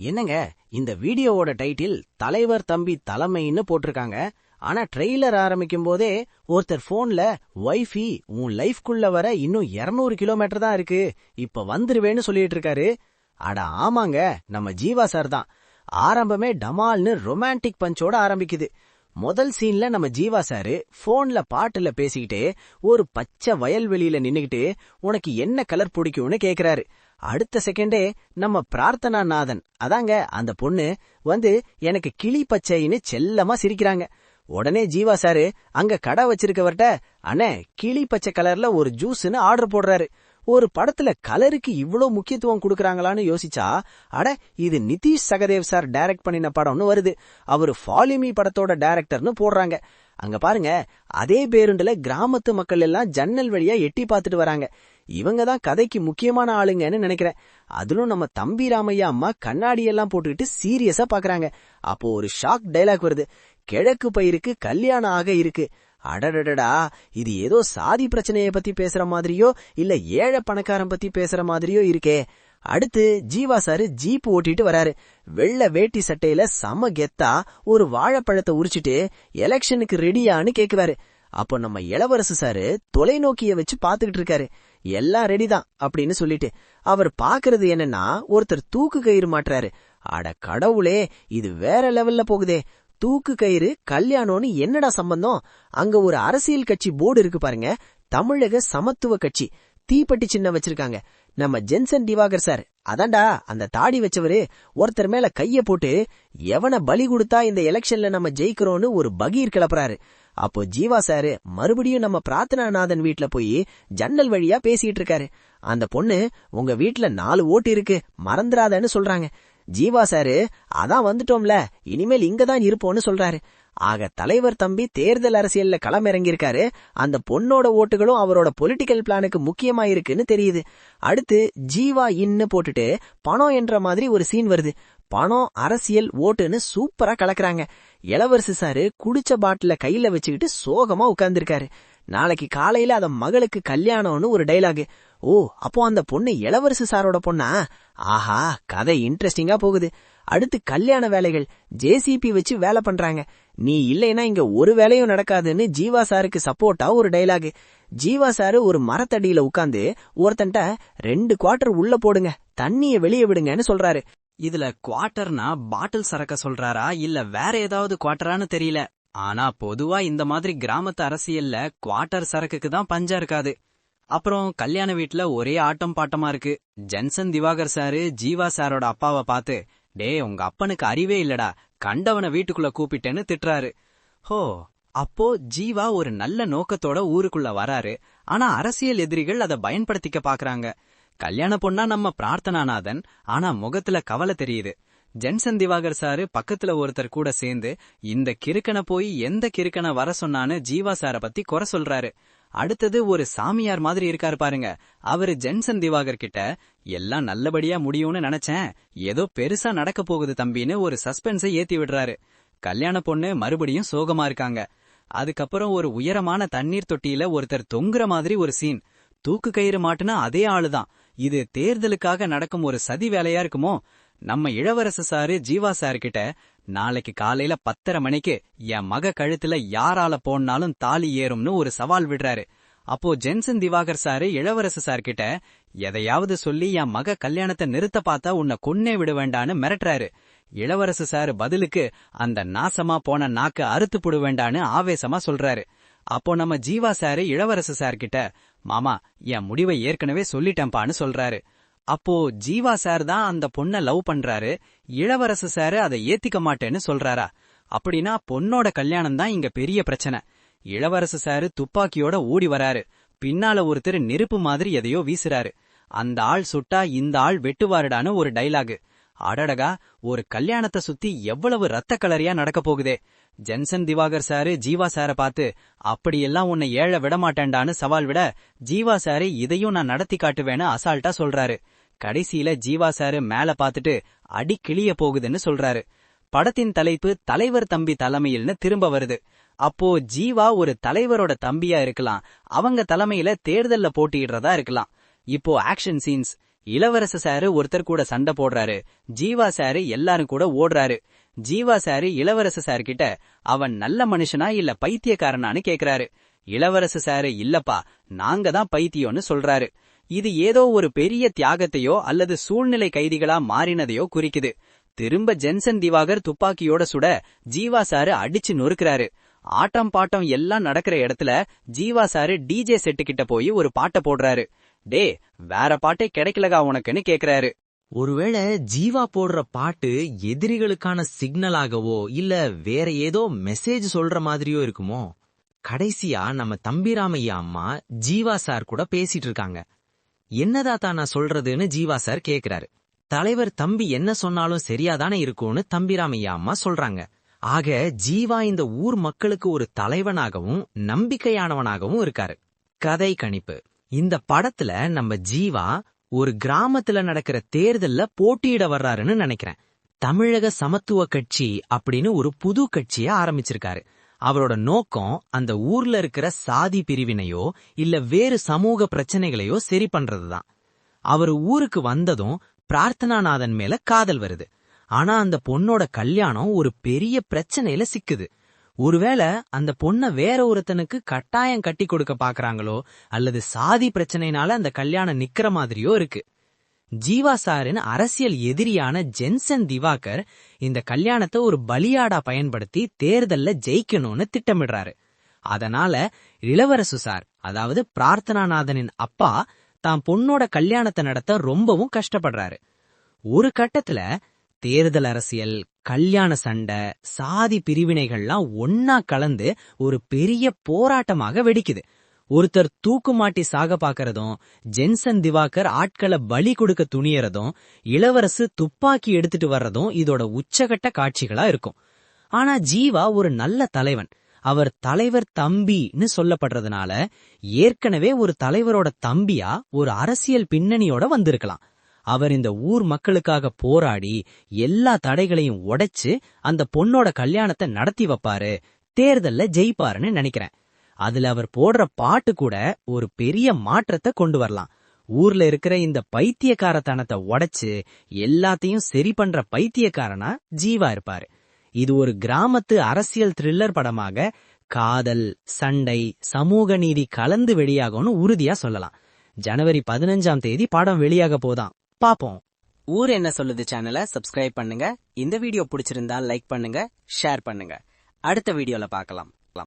என்னங்க, இந்த வீடியோவோட டைட்டில் தலைவர் தம்பி தலைமைன்னு போட்டிருக்காங்க. ஆனா ட்ரெய்லர் ஆரம்பிக்கும் போதே ஒருத்தர் போன்ல வைஃபி உன் லைஃப்குள்ள வர இன்னும் 200 கிலோமீட்டர் தான் இருக்கு, இப்ப வந்துருவேன்னு சொல்லிட்டு இருக்காரு. அட ஆமாங்க, நம்ம ஜீவா சார் தான். ஆரம்பமே டமால்னு ரொமான்டிக் பஞ்சோட ஆரம்பிக்குது. முதல் சீன்ல நம்ம ஜீவா சாரு போன்ல பாட்டுல பேசிக்கிட்டே ஒரு பச்சை வயல்வெளியில நின்னுகிட்டு உனக்கு என்ன கலர் பிடிக்கும்னு கேக்குறாரு. அடுத்த செகண்டே நம்ம பிரார்த்தனா நாதன், அதாங்க அந்த பொண்ணு, வந்து எனக்கு கிளி பச்சைன்னு செல்லமா சிரிக்கிறாங்க. உடனே ஜீவா சாரு அங்க கடை வச்சிருக்கவர்கிட்ட, அண்ணே கிளி பச்சை கலர்ல ஒரு ஜூஸ்னு ஆர்டர் போடுறாரு. ஒரு படத்துல கலருக்கு இவ்ளோ முக்கியத்துவம் கொடுக்கறாங்களான்னு யோசிச்சா, அட இது நிதிஷ் சகதேவ் சார் டைரக்ட் பண்ணின படம்னு வருது. அவரு ஃபாலிமி படத்தோட டைரக்டர்னு போடுறாங்க. அங்க பாருங்க, அதே பேருண்டுல கிராமத்து மக்கள் எல்லாம் ஜன்னல் வழியா எட்டி பாத்துட்டு வராங்க. இவங்க தான் கதைக்கு முக்கியமான ஆளுங்கன்னு நினைக்கிறேன். அதிலும் நம்ம தம்பி ராமையா அம்மா கண்ணாடி எல்லாம் போட்டுக்கிட்டு சீரியஸா பாக்குறாங்க. அப்போ ஒரு ஷாக் டைலாக் வருது, கிழக்கு பயிருக்கு கல்யாணம் ஆக இருக்கு. அடடடடா, இது ஏதோ சாதி பிரச்சனைய பத்தி பேசுற மாதிரியோ இல்ல ஏழை பணக்காரன் பத்தி பேசுற மாதிரியோ இருக்கே. அடுத்து ஜீவா சாரு ஜீப் ஓட்டிட்டு வராரு. வெள்ளை வேட்டி சட்டையில சம கெத்தா ஒரு வாழைப்பழத்தை உரிச்சிட்டு எலெக்ஷனுக்கு ரெடியான்னு கேக்குறாரு. அப்போ நம்ம இளவரசு சாரு தொலைநோக்கிய வச்சு பாத்துக்கிட்டு இருக்காரு. எல்லாம் ரெடிதான் அப்படின்னு சொல்லிட்டு அவர் பாக்குறது என்னன்னா, ஒருத்தர் தூக்கு கயிறு மாட்டுறாரு. அட கடவுளே, இது வேற லெவல்ல போகுதே. தூக்கு கயிறு கல்யாணம்னு என்னடா சம்பந்தம்? அங்க ஒரு அரசியல் கட்சி போர்டு இருக்கு பாருங்க, தமிழக சமத்துவ கட்சி. தீப்பெட்டி சின்னம் வச்சிருக்காங்க. நம்ம ஜென்சன் திவாகர் சார், அதான்டா அந்த தாடி வச்சவரு, ஒருத்தர் மேல கைய போட்டு எவன பலி கொடுத்தா இந்த எலெக்ஷன்ல நம்ம ஜெயிக்கிறோம்னு ஒரு பகீர் கிளப்புறாரு. அப்போ ஜீவா சாரு மறுபடியும் நம்ம பிரார்த்தனாநாதன் வீட்டுல போய் ஜன்னல் வழியா பேசிட்டு இருக்காரு. அந்த பொண்ணு, உங்க வீட்டுல 4 ஓட்டு இருக்கு மறந்துடாதன்னு சொல்றாங்க. ஜீவா சாரு, அதான் வந்துட்டோம்ல, இனிமேல் இங்கதான் இருப்போம்னு சொல்றாரு. ஆக தலைவர் தம்பி தேர்தல் அரசியல்ல களமிறங்கியிருக்காரு. அந்த பொண்ணோட ஓட்டுகளும் அவரோட பொலிட்டிக்கல் பிளானுக்கு முக்கியமா இருக்குன்னு தெரியுது. அடுத்து ஜீவா இன்னு போட்டுட்டு பணம் என்ற மாதிரி ஒரு சீன் வருது. பணம் அரசியல் ஓட்டுன்னு சூப்பரா கலக்குறாங்க. இளவரசு சாரு குடிச்ச பாட்டில கையில வச்சுக்கிட்டு சோகமா உட்கார்ந்துருக்காரு. நாளைக்கு காலையில அத மகளுக்கு கல்யாணம்னு ஒரு டைலாக். ஓ, அப்போ அந்த பொண்ணு இளவரசு சாரோட பொண்ணா? ஆஹா, கதை இன்ட்ரெஸ்டிங்கா போகுது. அடுத்து கல்யாண வேலைகள், ஜேசிபி வச்சு வேலை பண்றாங்க. நீ இல்லைன்னா இங்க ஒரு வேலையும் நடக்காதுன்னு ஜீவா சாருக்கு சப்போர்ட்டா ஒரு டைலாக். ஜீவா சாரு ஒரு மரத்தடியில உட்கார்ந்து ஒருத்தன்ட்ட 2 குவார்டர் உள்ள போடுங்க, தண்ணிய வெளியே விடுங்கன்னு சொல்றாரு. இதுல குவார்டர்னா பாட்டில் சரக்க சொல்றாரா இல்ல வேற ஏதாவது குவார்டரான்னு தெரியல. ஆனா பொதுவா இந்த மாதிரி கிராமத்து அரசியல்ல குவார்டர் சரக்குக்கு தான் பஞ்சம் இருக்காது. அப்புறம் கல்யாண வீட்டுல ஒரே ஆட்டம் பாட்டமா இருக்கு. ஜென்சன் திவாகர் சாரு ஜீவா சாரோட அப்பாவை பார்த்து, டே உங்க அப்பனுக்கு அறிவே இல்லடா, கண்டவன வீட்டுக்குள்ள கூப்பிட்டேன்னு திட்டுறாரு. ஹோ, அப்போ ஜீவா ஒரு நல்ல நோக்கத்தோட ஊருக்குள்ள வராரு. ஆனா அரசியல் எதிரிகள் அதை பயன்படுத்திக்க பாக்குறாங்க. கல்யாண பொண்ணா நம்ம பிரார்த்தனாநாதன், ஆனா முகத்துல கவலை தெரியுது. ஜென்சன் திவாகர் சாரு பக்கத்துல ஒருத்தர் கூட சேர்ந்து இந்த கிறுக்கனை போய் எந்த கிறுக்கனை வர சொன்னான்னு ஜீவா சார பத்தி குறை சொல்றாரு. அடுத்தது ஒரு சாமியார் மாதிரி இருக்காரு பாருங்க, அவரு ஜென்சன் திவாகர் கிட்ட, எல்லாம் நல்லபடியா முடியும்னு நினைச்சேன், ஏதோ பெருசா நடக்க போகுது தம்பின்னு ஒரு சஸ்பென்ஸை ஏத்தி விடுறாரு. கல்யாண பொண்ணு மறுபடியும் சோகமா இருக்காங்க. அதுக்கப்புறம் ஒரு உயரமான தண்ணீர் தொட்டியில ஒருத்தர் தொங்குற மாதிரி ஒரு சீன். தூக்கு கயிறு மாட்டுனா அதே ஆளுதான். இது தேர்தலுக்காக நடக்கும் ஒரு சதி வேலையா இருக்குமோ? நம்ம இளவரசு சாரு ஜீவா சாரு கிட்ட, நாளைக்கு காலையில 10:30 மணிக்கு என் மக கழுத்துல யாரால போனாலும் தாலி ஏறும்னு ஒரு சவால் விடுறாரு. அப்போ ஜென்சன் திவாகர் சாரு இளவரசு சார் கிட்ட, எதையாவது சொல்லி என் மக கல்யாணத்தை நிறுத்த பார்த்தா உன்னை கொன்னே விட வேண்டான்னு மிரட்டுறாரு. இளவரசு சாரு பதிலுக்கு, அந்த நாசமா போன நாக்க அறுத்து புடு வேண்டான்னு ஆவேசமா சொல்றாரு. அப்போ நம்ம ஜீவா சாரு இளவரசு சார் கிட்ட, மாமா என் முடிவை ஏற்கனவே சொல்லிட்டேன்பான்னு சொல்றாரு. அப்போ ஜீவா சார் தான் அந்த பொண்ண லவ் பண்றாரு. இளவரசு சாரு அதை ஏத்திக்க மாட்டேன்னு சொல்றாரா? அப்படின்னா பொண்ணோட கல்யாணம் தான் இங்க பெரிய பிரச்சனை. இளவரசு சாரு துப்பாக்கியோட ஓடி வராரு. பின்னால ஒருத்தர் நெருப்பு மாதிரி எதையோ வீசுறாரு. அந்த ஆள் சுட்டா இந்த ஆள் வெட்டுவாருடான்னு ஒரு டைலாக். அடடகா, ஒரு கல்யாணத்தை சுத்தி எவ்வளவு ரத்த கலரியா நடக்க போகுதே. ஜென்சன் திவாகர் சாரு ஜீவா சார பார்த்து, அப்படியெல்லாம் உன்னை ஏழ விடமாட்டேன்டான்னு சவால் விட, ஜீவா சாரு இதையும் நான் நடத்தி காட்டுவேன்னு அசால்ட்டா சொல்றாரு. கடைசியில ஜீவா சாரு மேல பாத்துட்டு அடி கிளிய போகுதுன்னு சொல்றாரு. படத்தின் தலைப்பு தலைவர் தம்பி தலைமையில்னு திரும்ப வருது. அப்போ ஜீவா ஒரு தலைவரோட தம்பியா இருக்கலாம், அவங்க தலைமையில தேர்தல்ல போட்டியிடுறதா இருக்கலாம். இப்போ ஆக்ஷன் சீன்ஸ். இளவரச சாரு ஒருத்தர் கூட சண்டை போடுறாரு. ஜீவா சாரு எல்லாரும் கூட ஓடுறாரு. ஜீவா சாரு இளவரச சார் கிட்ட அவன் நல்ல மனுஷனா இல்ல பைத்தியக்காரனான்னு கேக்குறாரு. இளவரச சாரு இல்லப்பா, நாங்க தான் பைத்தியம்னு சொல்றாரு. இது ஏதோ ஒரு பெரிய தியாகத்தையோ அல்லது சூழ்நிலை கைதிகளா மாறினதையோ குறிக்குது. திரும்ப ஜென்சன் திவாகர் துப்பாக்கியோட சுட ஜீவா சாரு அடிச்சு நொறுக்கிறாரு. ஆட்டம் பாட்டம் எல்லாம் நடக்கிற இடத்துல ஜீவா சாரு டிஜே செட்டு கிட்ட போய் ஒரு பாட்டை போடுறாரு. டே, வேற பாட்டே கிடைக்கலகா உனக்குன்னு கேக்குறாரு. ஒருவேளை ஜீவா போடுற பாட்டு எதிரிகளுக்கான சிக்னலாகவோ இல்ல வேற ஏதோ மெசேஜ் சொல்ற மாதிரியோ இருக்குமோ? கடைசியா நம்ம தம்பிராமையா அம்மா ஜீவா சார் கூட பேசிட்டு இருக்காங்க. என்னதாத்தா நான் சொல்றதுன்னு ஜீவா சார் கேக்குறாரு. தலைவர் தம்பி என்ன சொன்னாலும் சரியாதானே இருக்கும்னு தம்பிராமையா அம்மா சொல்றாங்க. ஆக ஜீவா இந்த ஊர் மக்களுக்கு ஒரு தலைவனாகவும் நம்பிக்கையானவனாகவும் இருக்காரு. கதை கணிப்பு: இந்த படத்துல நம்ம ஜீவா ஒரு கிராமத்துல நடக்கிற தேர்தல்ல போட்டியிட வர்றாருன்னு நினைக்கிறேன். தமிழக சமத்துவ கட்சி அப்படின்னு ஒரு புது கட்சிய ஆரம்பிச்சிருக்காரு. அவரோட நோக்கம் அந்த ஊர்ல இருக்கிற சாதி பிரிவினையோ இல்ல வேறு சமூக பிரச்சனைகளையோ சரி பண்றதுதான். அவர் ஊருக்கு வந்ததும் பிரார்த்தனாநாதன் மேல காதல் வருது. ஆனா அந்த பொண்ணோட கல்யாணம் ஒரு பெரிய பிரச்சனையில சிக்குது. ஒருவேளை அந்த பொண்ண வேற ஒருத்தனுக்கு கட்டாயம் கட்டி கொடுக்க பாக்குறாங்களோ அல்லது சாதி பிரச்சனைனால அந்த கல்யாணம் நிக்கிற மாதிரியோ இருக்கு. ஜீவா சாரின் அரசியல் எதிரியான ஜென்சன் திவாகர் இந்த கல்யாணத்தை ஒரு பலியாடா பயன்படுத்தி தேர்தல்ல ஜெயிக்கணும்னு திட்டமிடுறாரு. அதனால இளவரசு சார், அதாவது பிரார்த்தனாநாதனின் அப்பா, தான் பொண்ணோட கல்யாணத்தை நடத்த ரொம்பவும் கஷ்டப்படுறாரு. ஒரு கட்டத்துல தேர்தல் அரசியல், கல்யாண சண்டை, சாதி பிரிவினைகள்லாம் ஒன்னா கலந்து ஒரு பெரிய போராட்டமாக வெடிக்குது. ஒருத்தர் தூக்குமாட்டி சாக பாக்கிறதும், ஜென்சன் திவாகர் ஆட்களை பலி கொடுக்க துணியறதும், இளவரசு துப்பாக்கி எடுத்துட்டு வர்றதும் இதோட உச்சகட்ட காட்சிகளா இருக்கும். ஆனா ஜீவா ஒரு நல்ல தலைவன். அவர் தலைவர் தம்பின்னு சொல்லப்படுறதுனால ஏற்கனவே ஒரு தலைவரோட தம்பியா ஒரு அரசியல் பின்னணியோட வந்திருக்கலாம். அவர் இந்த ஊர் மக்களுக்காக போராடி எல்லா தடைகளையும் உடைச்சு அந்த பொண்ணோட கல்யாணத்தை நடத்தி வைப்பாரு, தேர்தல்ல ஜெயிப்பாருன்னு நினைக்கிறேன். அதுல அவர் போடுற பாட்டு கூட ஒரு பெரிய மாற்றத்தை கொண்டு வரலாம். ஊர்ல இருக்கிற இந்த பைத்தியக்காரத்தனத்தை உடைச்சு எல்லாத்தையும் சரி பண்ற பைத்தியக்காரனா ஜீவா இருப்பாரு. இது ஒரு கிராமத்து அரசியல் த்ரில்லர் படமாக காதல், சண்டை, சமூக நீதி கலந்து வெளியாகும்னு உறுதியா சொல்லலாம். ஜனவரி 15 படம் வெளியாக போதாம். பாப்போம். ஊர் என்ன சொல்லுது சேனலை சப்ஸ்கிரைப் பண்ணுங்க. இந்த வீடியோ பிடிச்சிருந்தா லைக் பண்ணுங்க, ஷேர் பண்ணுங்க. அடுத்த வீடியோல பார்க்கலாம்.